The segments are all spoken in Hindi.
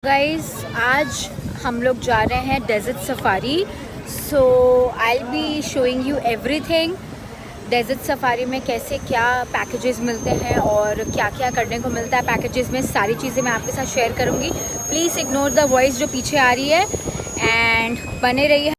गाइस आज हम लोग जा रहे हैं desert safari. So I will be showing you everything. Desert safari में कैसे क्या पैकेजेस मिलते हैं और क्या क्या करने को मिलता है पैकेजेस में, सारी चीज़ें मैं आपके साथ शेयर करूँगी। प्लीज़ इग्नोर द वॉइस जो पीछे आ रही है एंड बने रहिए।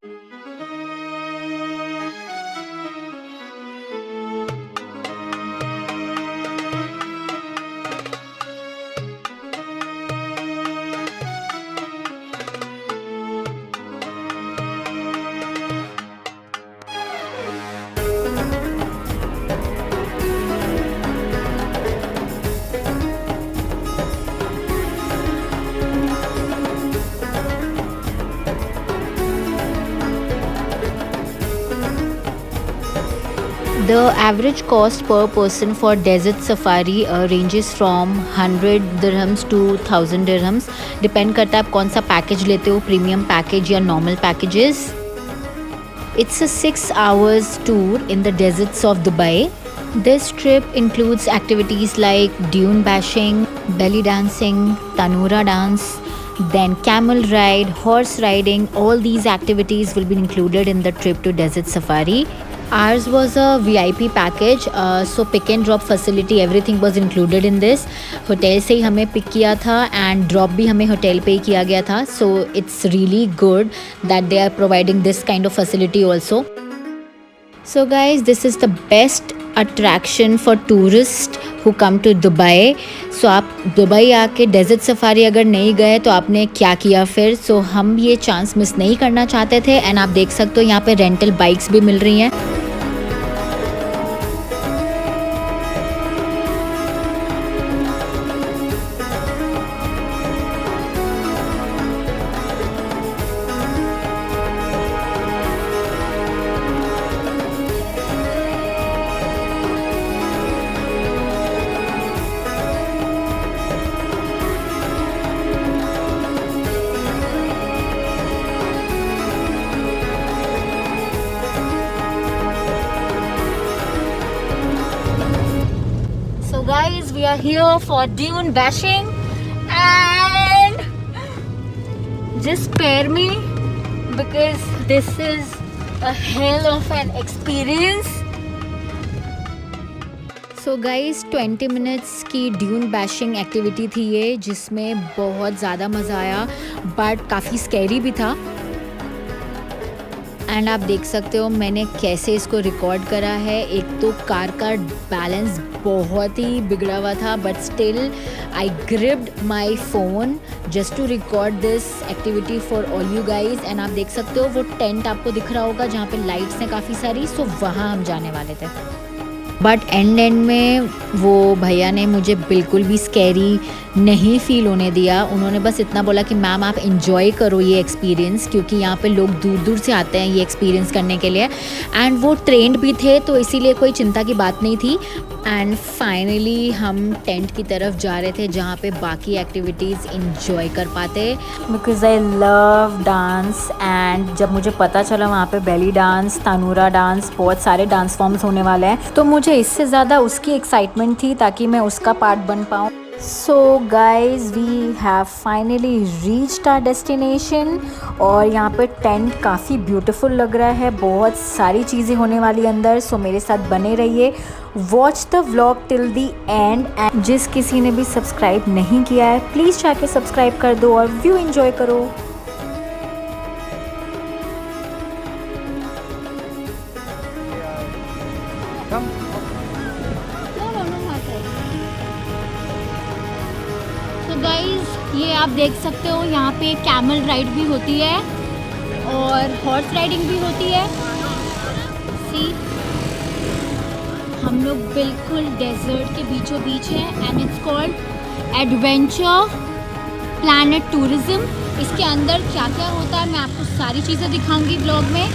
The average cost per person for desert safari ranges from 100 dirhams to 1000 dirhams. Depend करता है आप कौन सा पैकेज लेते हो, प्रीमियम पैकेज या normal packages. It's a 6 hours tour in the deserts of Dubai. This trip includes activities like dune bashing, belly dancing, tanura dance, then camel ride, horse riding. All these activities will be included in the trip to desert safari. Ours was a VIP package, so pick and drop facility, everything was included in this. Hotel से ही हमें पिक किया था एंड ड्रॉप भी हमें होटल पे ही किया गया था. So it's really good that they are providing this kind of facility also. So guys this is the best attraction for tourist who come to Dubai. So आप दुबई आके डेजर्ट सफारी अगर नहीं गए तो आपने क्या किया फिर. सो हम ये चांस मिस नहीं करना चाहते थे एंड आप देख सकते हो यहाँ पे रेंटल बाइक्स भी मिल रही हैं. Guys, we are here for dune bashing and just spare me because this is a hell of an experience. So guys 20 minutes की ड्यून बैशिंग एक्टिविटी थी ये, जिसमें बहुत ज़्यादा मज़ा आया बट काफ़ी स्कैरी भी था. एंड आप देख सकते हो मैंने कैसे इसको रिकॉर्ड करा है. एक तो कार का बैलेंस बहुत ही बिगड़ा हुआ था but still I gripped my phone just to record this activity for all you guys. And आप देख सकते हो वो टेंट आपको दिख रहा होगा जहाँ पे लाइट्स हैं काफ़ी सारी. सो वहाँ हम जाने वाले थे बट एंड में वो भैया ने मुझे बिल्कुल भी स्कैरी नहीं फ़ील होने दिया. उन्होंने बस इतना बोला कि मैम आप इन्जॉय करो ये एक्सपीरियंस, क्योंकि यहाँ पे लोग दूर दूर से आते हैं ये एक्सपीरियंस करने के लिए. एंड वो ट्रेंड भी थे तो इसीलिए कोई चिंता की बात नहीं थी. एंड फाइनली हम टेंट की तरफ जा रहे थे जहाँ पे बाकी एक्टिविटीज़ इन्जॉय कर पाते, because I love dance. And जब मुझे पता चला वहाँ पे बेली डांस, तानूरा डांस, बहुत सारे डांस फॉर्म्स होने वाले हैं, तो मुझे इससे ज़्यादा उसकी एक्साइटमेंट थी ताकि मैं उसका पार्ट बन पाऊँ. So guys we have finally reached our destination और यहाँ पे टेंट काफ़ी ब्यूटीफुल लग रहा है. बहुत सारी चीज़ें होने वाली अंदर. सो मेरे साथ बने रहिए, watch the vlog till the and. And जिस किसी ने भी सब्सक्राइब नहीं किया है प्लीज़ जाके सब्सक्राइब कर दो और व्यू एंजॉय करो. तो गाइज ये आप देख सकते हो यहाँ पे कैमल राइड भी होती है और हॉर्स राइडिंग भी होती है. सी हम लोग बिल्कुल डेजर्ट के बीचों बीच हैं and it's called adventure planet tourism. इसके अंदर क्या क्या होता है मैं आपको सारी चीज़ें दिखाऊंगी ब्लॉग में.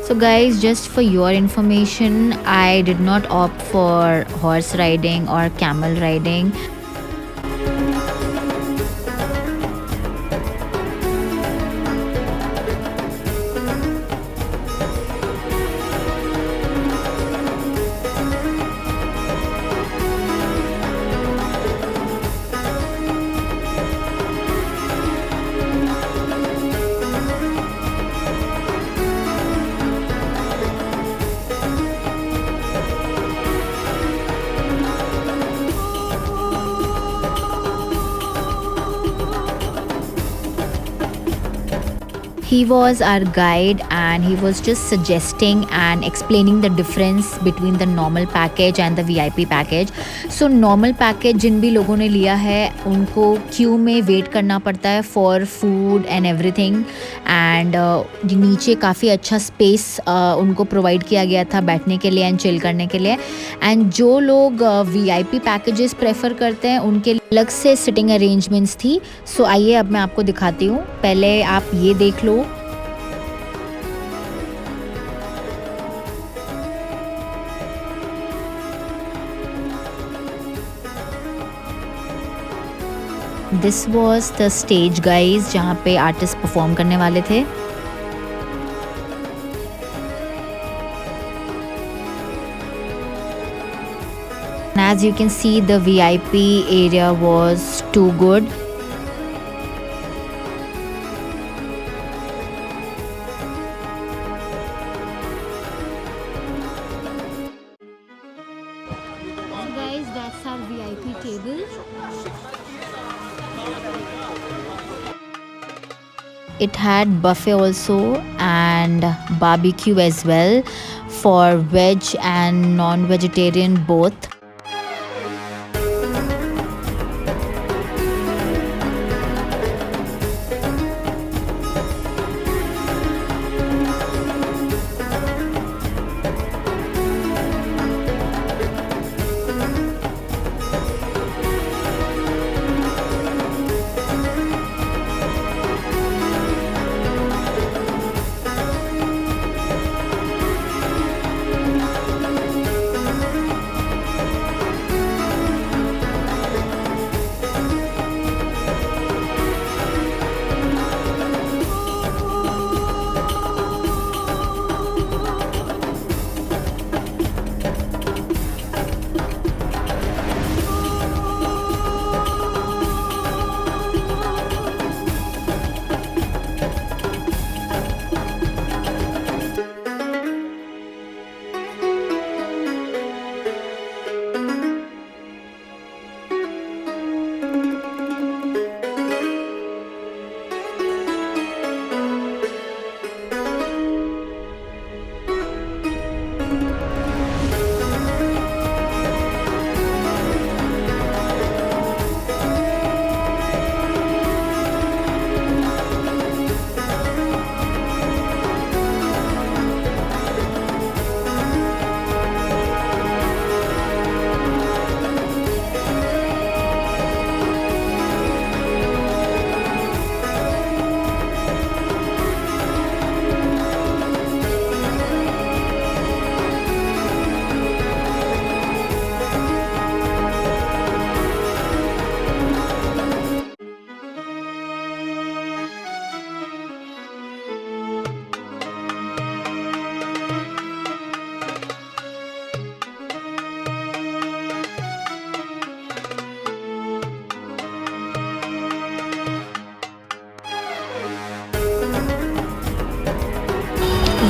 So guys, just for your information, I did not opt for horse riding or camel riding. he was our guide and he was just suggesting and explaining the difference between the normal package and the VIP package. So normal package जिन भी लोगों ने लिया है उनको क्यू में वेट करना पड़ता है for food and everything, and नीचे काफ़ी अच्छा स्पेस उनको प्रोवाइड किया गया था बैठने के लिए एंड चिल करने के लिए. एंड जो लोग VIP पैकेजेस प्रेफर करते हैं उनके अलग से सिटिंग अरेंजमेंट्स थी. सो आइए अब मैं आपको दिखाती हूँ. पहले आप ये देख लो. This was the stage guys जहाँ पे आर्टिस्ट परफॉर्म करने वाले थे. As you can see, the VIP area was too good. Guys, that's our VIP table. It had buffet also and barbecue as well for veg and non-vegetarian both.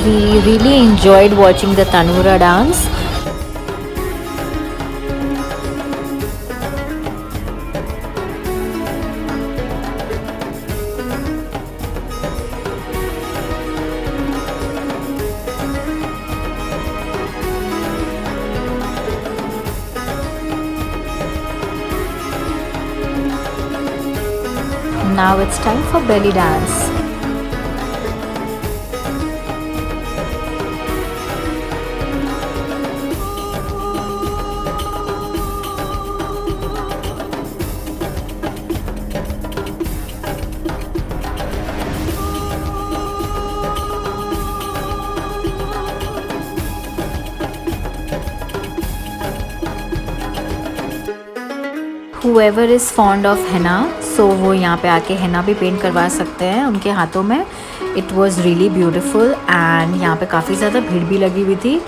We really enjoyed watching the Tanura dance. Now it's time for belly dance. Whoever is fond of henna, so वो यहाँ पे आके henna भी पेंट करवा सकते हैं उनके हाथों में. It was really beautiful and यहाँ पे काफ़ी ज़्यादा भीड़ भी लगी हुई थी.